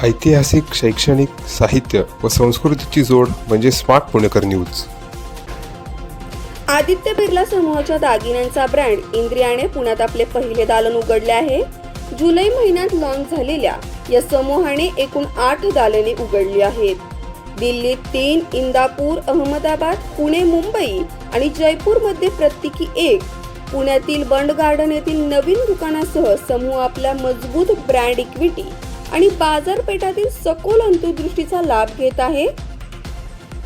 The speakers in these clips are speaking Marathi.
ऐतिहासिक, शैक्षणिक, साहित्य व संस्कृतीची जोड म्हणजे स्मार्ट पुणेकर न्यूज. आदित्य बिर्ला समूहाच्या दागिन्यांचा ब्रँड इंद्रियाने पुण्यात आपले पहिले दालन उघडले आहे. जुलै महिन्यात लॉन्च झालेल्या या समूहाने एकूण 8 दालने उघडली आहेत. दिल्लीत 3, इंदापूर, अहमदाबाद, पुणे, मुंबई आणि जयपूरमध्ये प्रत्येकी 1. पुण्यातील बंड गार्डन येथील नवीन दुकानासह समूह आपल्या मजबूत ब्रँड इक्विटी आणि बाजारपेठातील सखोल अंतर्दृष्टीचा लाभ घेत आहे.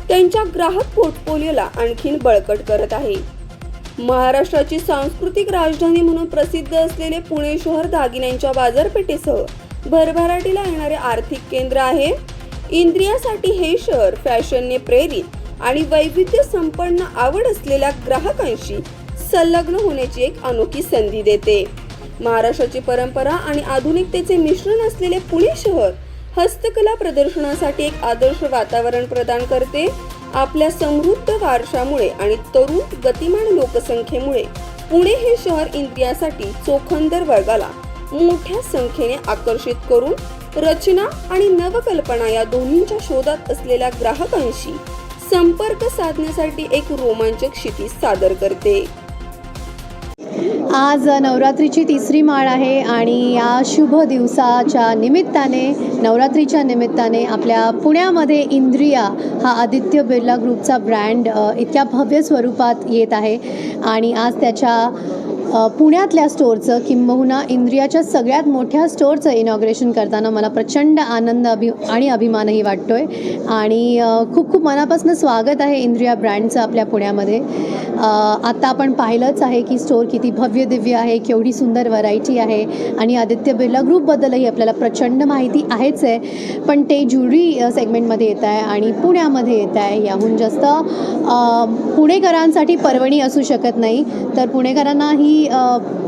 त्यांच्या ग्राहक पोर्टफोलिओला आणखीन बळकट करत आहे. महाराष्ट्राची सांस्कृतिक राजधानी म्हणून प्रसिद्ध असलेले पुणे शहर दागिन्यांच्या बाजारपेठेसह भरभराटीला येणारे आर्थिक केंद्र आहे. इंद्रियासाठी हे शहर फॅशनने प्रेरित आणि वैविध्य संपन्न आवड असलेल्या ग्राहकांशी संलग्न होण्याची एक अनोखी संधी देते. महाराष्ट्राची परंपरा आणि आधुनिकतेचे मिश्रण असलेले पुणे शहर हस्तकला प्रदर्शनासाठी एक आदर्श वातावरण प्रदान करते. आपल्या समृद्ध वारशामुळे आणि तरुण गतिमान लोकसंख्येमुळे पुणे हे शहर इंद्रियासाठी चोखंदर वर्गाला मोठ्या संख्येने आकर्षित करून रचना आणि नवकल्पना या दोन्हींच्या शोधात असलेल्या ग्राहकांशी संपर्क साधण्यासाठी एक रोमांचक क्षितिज सादर करते. आज नवरात्रीची 3री माळ आहे आणि या शुभ दिवसाच्या निमित्ताने, नवरात्रीच्या निमित्ताने आपल्या पुण्यामध्ये इंद्रिया हा आदित्य बिर्ला ग्रुपचा ब्रँड इतक्या भव्य स्वरूपात येत आहे. आणि आज त्याच्या पुण्यातल्या स्टोअरचं किंबहुना इंद्रियाच्या सगळ्यात मोठ्या स्टोअरचं इनॉग्रेशन करताना मला प्रचंड आनंद आणि अभिमानही वाटतो आहे. आणि खूप खूप मनापासून स्वागत आहे इंद्रिया ब्रँडचं आपल्या पुण्यामध्ये. आता आपण पाहिलंच आहे की स्टोअर किती भव्य दिव्य आहे, केवढी सुंदर व्हरायटी आहे. आणि आदित्य बिर्ला ग्रुपबद्दलही आपल्याला प्रचंड माहिती आहेच आहे, पण ते ज्वेलरी सेगमेंटमध्ये येत आहे आणि पुण्यामध्ये येत आहे. याहून जास्त पुणेकरांसाठी पर्वणी असू शकत नाही. तर पुणेकरांना ही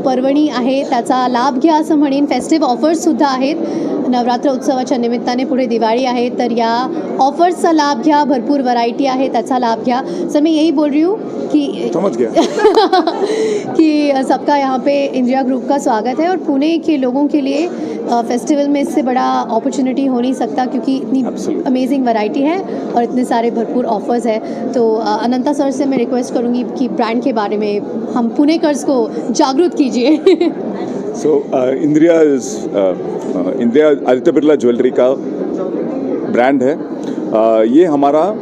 पर्वणी आहे, त्याचा लाभ घ्या असं म्हणेन. फेस्टिव्ह ऑफर्ससुद्धा आहेत. नवरात्र उत्सवाच्या निमित्ताने पुढे दिवाळी आहे, तर या ऑफर्सचा लाभ घ्या. भरपूर व्हरायटी आहे, त्याचा लाभ घ्या. सर मैं यही बोल रही हूँ कि समझ गया कि सबका यहाँ पे इंडिया ग्रुप का स्वागत है और पुणे के लोगों के लिए फेस्टिवल में इससे बड़ा अपॉर्चुनिटी हो नहीं सकता, क्योंकि इतनी अमेजिंग वैरायटी है और इतने सारे भरपूर ऑफर्स है. तो अनंता सर से मैं रिक्वेस्ट करूँगी कि ब्रांड के बारे में हम पुणेकर्स को जागरूक कीजिए. So इंद्रिया आदित्य बिर्ला ज्वेलरी का ब्रांड है. ये हमारा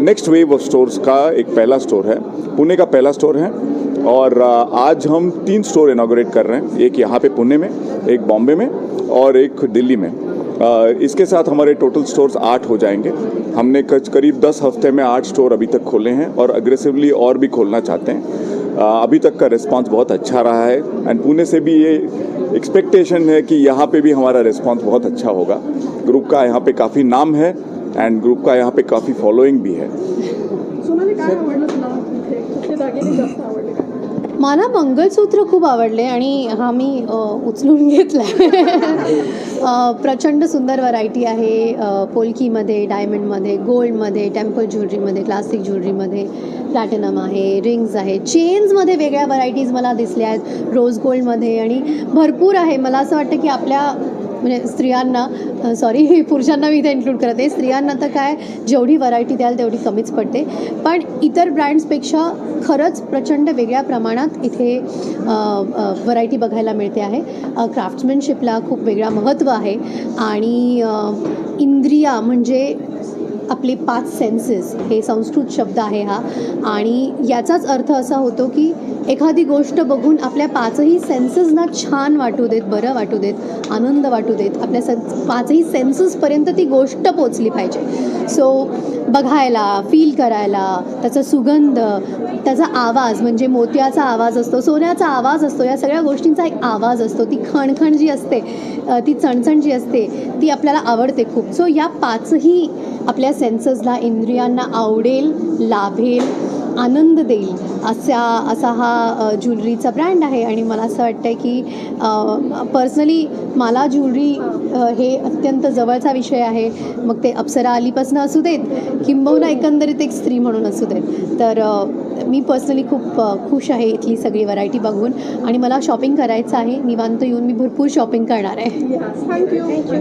नेक्स्ट वेव ऑफ स्टोर्स का एक पहला स्टोर है, पुणे का पहला स्टोर है. और आज हम 3 स्टोर इनॉग्रेट कर रहे हैं. एक यहाँ पे पुणे में, एक बॉम्बे में और एक दिल्ली में. इसके साथ हमारे टोटल स्टोर्स 8 हो जाएंगे. हमने करीब 10 हफ्ते में 8 स्टोर अभी तक खोले हैं और अग्रेसिवली और भी खोलना चाहते हैं. अभी तक का रिस्पांस बहुत अच्छा रहा है एंड पुणे से भी ये एक्सपेक्टेशन है कि यहाँ पे भी हमारा रिस्पांस बहुत अच्छा होगा. ग्रुप का यहाँ पे काफ़ी नाम है एंड ग्रुप का यहाँ पे काफ़ी फॉलोइंग भी है. मला मंगलसूत्र खूप आवडले आणि हा मी उचलून घेतला आहे. प्रचंड सुंदर व्हरायटी आहे. पोल्कीमध्ये, डायमंडमध्ये, गोल्डमध्ये, टेम्पल ज्वेलरीमध्ये, क्लासिक ज्वेलरीमध्ये, प्लॅटिनम आहे, रिंग्स आहे, चेन्समध्ये वेगळ्या व्हरायटीज मला दिसल्या आहेत, रोज गोल्डमध्ये आणि भरपूर आहे. मला असं वाटतं की आपल्या म्हणजे स्त्रियांना, पुरुषांना मी इथे इन्क्लूड करते, स्त्रियांना तर काय जेवढी व्हरायटी द्याल तेवढी कमीच पडते. पण इतर ब्रँड्सपेक्षा खरंच प्रचंड वेगळ्या प्रमाणात इथे व्हरायटी बघायला मिळते आहे. क्राफ्ट्समॅनशिपला खूप वेगळा महत्त्व आहे. आणि इंद्रिया म्हणजे आपले 5 सेन्सेस, हे संस्कृत शब्द आहे हा. आणि याचाच अर्थ असा होतो की एखादी गोष्ट बघून आपल्या 5ही सेन्सेसना छान वाटू देत, बरं वाटू देत, आनंद वाटू देत. आपल्या 5ही सेन्सेसपर्यंत ती गोष्ट पोचली पाहिजे. सो बघायला, फील करायला, त्याचा सुगंध, त्याचा आवाज म्हणजे मोत्याचा आवाज असतो, सोन्याचा आवाज असतो, या सगळ्या गोष्टींचा एक आवाज असतो. ती खणखण जी असते, ती चणचण जी असते, ती आपल्याला आवडते खूप. सो या 5ही आपल्या सेन्सेसला, इंद्रियांना आवडेल, लाभेल, आनंद देईल असा हा ज्वेलरीचा ब्रँड आहे. आणि मला असं वाटतं आहे की पर्सनली मला ज्वेलरी हे अत्यंत जवळचा विषय आहे. मग ते अप्सरा अलीपासून असू देत किंबहुना एकंदरीत एक स्त्री म्हणून असू देत. तर मी पर्सनली खूप खुश आहे इथली सगळी व्हरायटी बघून. आणि मला शॉपिंग करायचं आहे. निवांत येऊन मी भरपूर शॉपिंग करणार आहे. थँक्यू.